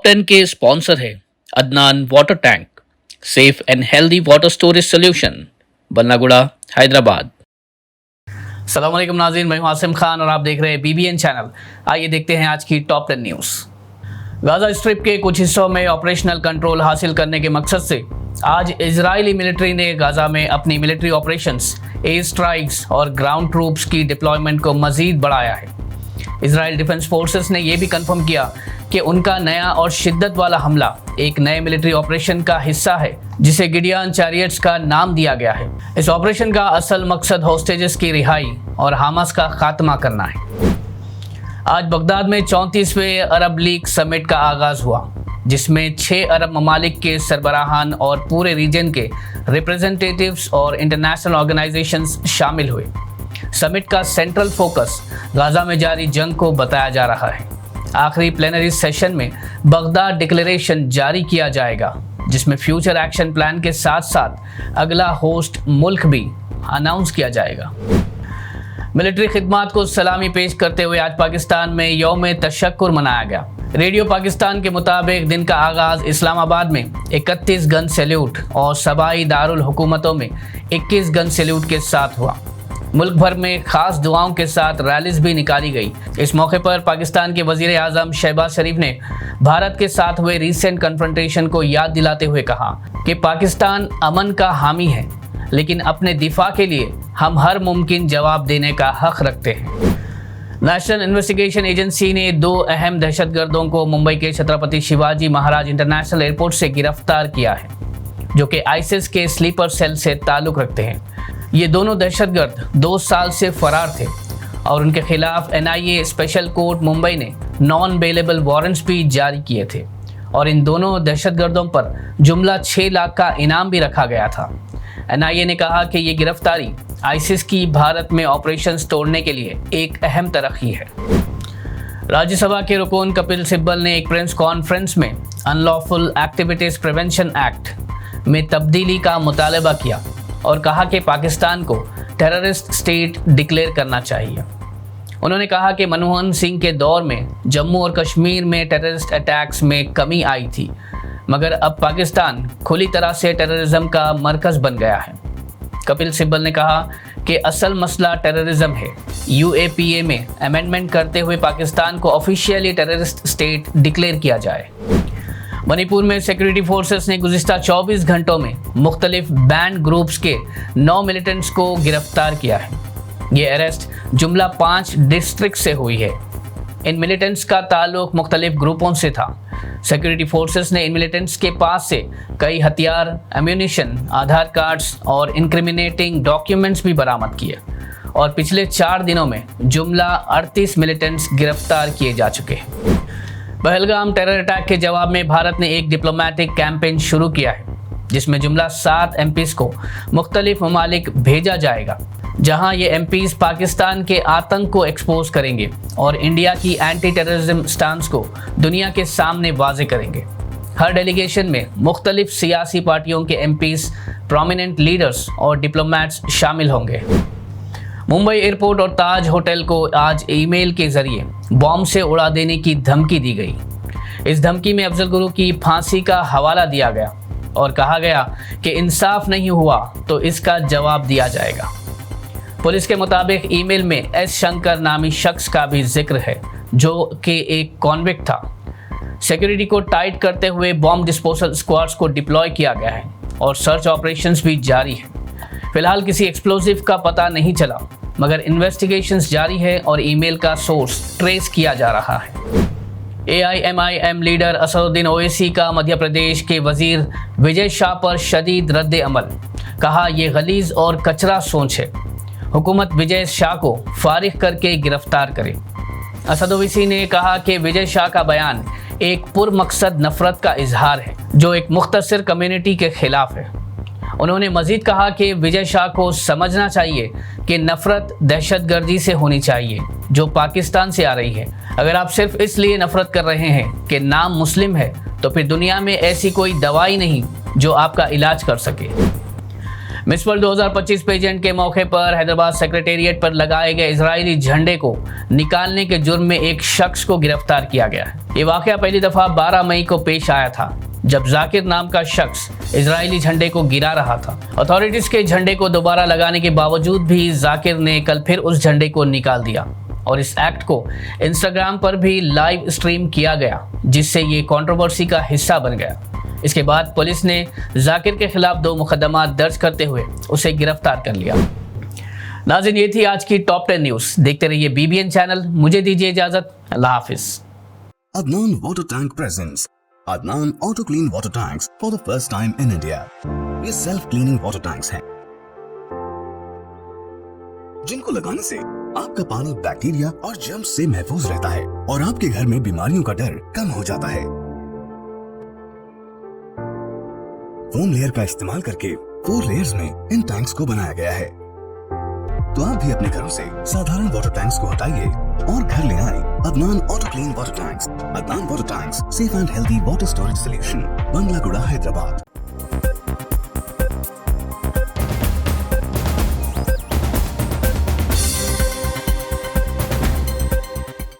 Top 10 के sponsor है Adnan water tank, safe and healthy water storage solution, Ballaguda, Hyderabad. अस्सलाम वालेकुम नाज़रीन, मैं हूं आसिम खान और आप देख रहे हैं BBN चैनल। आइए देखते हैं आज की टॉप 10 न्यूज़। गाजा स्ट्रिप के कुछ हिस्सों में ऑपरेशनल कंट्रोल हासिल करने के मकसद से आज इजरायली मिलिट्री ने गाजा में अपनी मिलिट्री ऑपरेशंस, एयर स्ट्राइक्स और ग्राउंड ट्रूप्स की डिप्लॉयमेंट को मजीद बढ़ाया है। इजराइल डिफेंस फोर्सेस ने यह भी कंफर्म किया कि उनका नया और शिद्दत वाला हमला एक नए मिलिट्री ऑपरेशन का हिस्सा है जिसे गिडियन चैरियट्स का नाम दिया गया है। इस ऑपरेशन का असल मकसद होस्टेजेस की रिहाई और हमास का खात्मा करना है। आज बगदाद में 34वें अरब लीग समिट का आगाज हुआ, जिसमें 6 अरब ममालिक के सरबराहान और पूरे रीजन के रिप्रेजेंटेटिव्स और इंटरनेशनल ऑर्गेनाइजेशंस शामिल हुए। समिट का सेंट्रल फोकस गाजा में जारी जंग को बताया जा रहा है। आखिरी प्लेनरी सेशन में बगदाद डिक्लेरेशन जारी किया जाएगा, जिसमें फ्यूचर एक्शन प्लान के साथ साथ अगला होस्ट मुल्क भी अनाउंस किया जाएगा। मिलिट्री खिदमात को सलामी पेश करते हुए आज पाकिस्तान में यौम तशक्कुर मनाया गया। रेडियो पाकिस्तान के मुताबिक दिन का आगाज इस्लामाबाद में 31 गन सैल्यूट और सबाई दारुल हुकूमतों में 21 गन सैल्यूट के साथ हुआ। मुल्क भर में खास दुआओं के साथ रैलीज भी निकाली गई। इस मौके पर पाकिस्तान के वजीर आज़म शहबाज शरीफ ने भारत के साथ हुए रीसेंट कन्फ्रंटेशन को याद दिलाते हुए कहा कि पाकिस्तान अमन का हामी है, लेकिन अपने दिफा के लिए हम हर मुमकिन जवाब देने का हक रखते हैं। नेशनल इन्वेस्टिगेशन एजेंसी ने 2 अहम दहशतगर्दों को मुंबई के छत्रपति शिवाजी महाराज इंटरनेशनल एयरपोर्ट से गिरफ्तार किया है, जो कि आईसिस के स्लीपर सेल से ताल्लुक रखते हैं। ये दोनों दहशतगर्द 2 साल से फरार थे और उनके खिलाफ NIA स्पेशल कोर्ट मुंबई ने नॉन बेलेबल वारंट्स भी जारी किए थे और इन दोनों दहशतगर्दों पर जुमला 6 लाख का इनाम भी रखा गया था। NIA ने कहा कि ये गिरफ्तारी आईसिस की भारत में ऑपरेशंस तोड़ने के लिए एक अहम तरक्की है। राज्यसभा के रुकन कपिल सिब्बल ने एक प्रेस कॉन्फ्रेंस में अनलॉफुल एक्टिविटीज प्रिवेंशन एक्ट में तब्दीली का मुतालबा किया और कहा कि पाकिस्तान को टेररिस्ट स्टेट डिक्लेयर करना चाहिए। उन्होंने कहा कि मनमोहन सिंह के दौर में जम्मू और कश्मीर में टेररिस्ट अटैक्स में कमी आई थी, मगर अब पाकिस्तान खुली तरह से टेररिज्म का मरकज़ बन गया है। कपिल सिब्बल ने कहा कि असल मसला टेररिज्म है। UAPA में अमेंडमेंट करते हुए पाकिस्तान को ऑफिशियली टेररिस्ट स्टेट डिक्लेयर किया जाए। मणिपुर में सिक्योरिटी फोर्सेस ने गुज़िश्ता 24 घंटों में मुख्तलिफ बैंड ग्रुप्स के 9 मिलिटेंट्स को गिरफ्तार किया है। ये अरेस्ट जुमला 5 डिस्ट्रिक्ट से हुई है। इन मिलिटेंट्स का ताल्लुक मुख्तलिफ ग्रुपों से था। सिक्योरिटी फोर्सेस ने इन मिलिटेंट्स के पास से कई हथियार, एम्यूनिशन, आधार कार्ड्स और इंक्रिमिनेटिंग डॉक्यूमेंट्स भी बरामद किए और पिछले 4 दिनों में जुमला 38 मिलिटेंट्स गिरफ्तार किए जा चुके हैं। पहलगाम टेरर अटैक के जवाब में भारत ने एक डिप्लोमेटिक कैंपेन शुरू किया है, जिसमें जुमला 7 MPs को मुख्तलिफ ममालिक भेजा जाएगा, जहां ये MPs पाकिस्तान के आतंक को एक्सपोज करेंगे और इंडिया की एंटी टेररिज्म स्टांस को दुनिया के सामने वाज़े करेंगे। हर डेलीगेशन में मुख्तलिफ सियासी पार्टियों के MPs, प्रोमिनेंट लीडर्स और डिप्लोमेट्स शामिल होंगे। मुंबई एयरपोर्ट और ताज होटल को आज ईमेल के जरिए बॉम्ब से उड़ा देने की धमकी दी गई। इस धमकी में अफजल गुरु की फांसी का हवाला दिया गया और कहा गया कि इंसाफ नहीं हुआ तो इसका जवाब दिया जाएगा। पुलिस के मुताबिक ईमेल में S शंकर नामी शख्स का भी जिक्र है, जो कि एक कॉन्विक्ट था। सिक्योरिटी को टाइट करते हुए बॉम्ब डिस्पोजल स्क्वाड्स को डिप्लॉय किया गया है और सर्च ऑपरेशंस भी जारी है। फिलहाल किसी एक्सप्लोजिव का पता नहीं चला, मगर इन्वेस्टिगेशंस जारी है और ईमेल का सोर्स ट्रेस किया जा रहा है। AIMIM लीडर असदुद्दीन ओवैसी का मध्य प्रदेश के वजीर विजय शाह पर शदीद रद्द अमल। कहा, यह गलीज और कचरा सोच है। हुकूमत विजय शाह को फारिग करके गिरफ्तार करे। असद ओवैसी ने कहा कि विजय शाह का बयान एक पुरमकसद नफरत का इजहार है, जो एक मुख्तसर कम्युनिटी के खिलाफ है। उन्होंने मजीद कहा कि विजय शाह को समझना चाहिए कि नफरत दहशतगर्दी से होनी चाहिए, जो पाकिस्तान से आ रही है। अगर आप सिर्फ इसलिए नफरत कर रहे हैं कि नाम मुस्लिम है, तो फिर दुनिया में ऐसी कोई दवाई नहीं जो आपका इलाज कर सके। मिस वर्ल्ड 2025 पेजेंट के मौके पर हैदराबाद सेक्रेटेरिएट पर लगाए गए इजरायली झंडे को निकालने के जुर्म में एक शख्स को गिरफ्तार किया गया है। ये वाकया पहली दफा 12 मई को पेश आया था, जब जाकिर नाम का शख्स इजरायली झंडे को गिरा रहा था। अथॉरिटीज के झंडे को दोबारा लगाने के बावजूद भी जाकिर ने कल फिर उस झंडे को निकाल दिया और इस एक्ट को इंस्टाग्राम पर भी लाइव स्ट्रीम किया गया, जिससे ये कंट्रोवर्सी का हिस्सा बन गया। इसके बाद पुलिस ने जाकिर के खिलाफ 2 मुकदमा दर्ज करते हुए उसे गिरफ्तार कर लिया। नाज़रीन, ये थी आज की टॉप 10 न्यूज। देखते रहिए BBN चैनल। मुझे दीजिए इजाजत। अल्लाह हाफिज। Adnan Water Tank presents Adnan Auto Clean Water Tanks for the first time in India. ये सेल्फ क्लीनिंग वाटर टैंक्स हैं जिनको लगाने से आपका पानी बैक्टीरिया और जर्म्स से महफूज रहता है और आपके घर में बीमारियों का डर कम हो जाता है। फोम लेयर का इस्तेमाल करके 4 लेयर्स में इन टैंक्स को बनाया गया है। तो आप भी अपने घरों से साधारण वाटर टैंक्स को हटाइए और घर ले आए Adnan auto clean water tanks. Adnan water tanks, safe and healthy water storage solution, Banglaguda, Hyderabad.